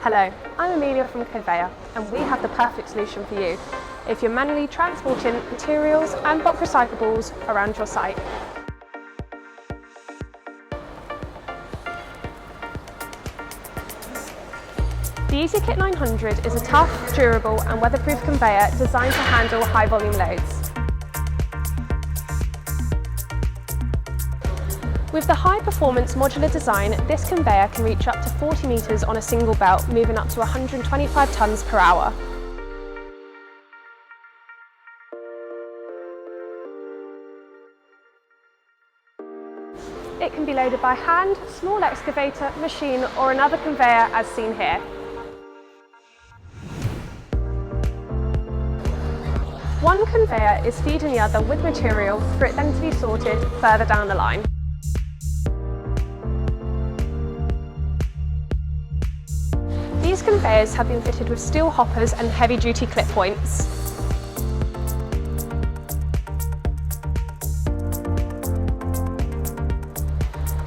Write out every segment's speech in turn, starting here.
Hello, I'm Amelia from Coveya, and we have the perfect solution for you if you're manually transporting materials and bulk recyclables around your site. The Easikit900 is a tough, durable and weatherproof conveyor designed to handle high volume loads. With the high-performance modular design, this conveyor can reach up to 40 metres on a single belt, moving up to 125 tonnes per hour. It can be loaded by hand, small excavator, machine or another conveyor as seen here. One conveyor is feeding the other with material for it then to be sorted further down the line. These conveyors have been fitted with steel hoppers and heavy-duty clip points.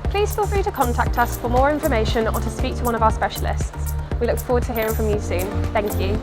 Please feel free to contact us for more information or to speak to one of our specialists. We look forward to hearing from you soon. Thank you.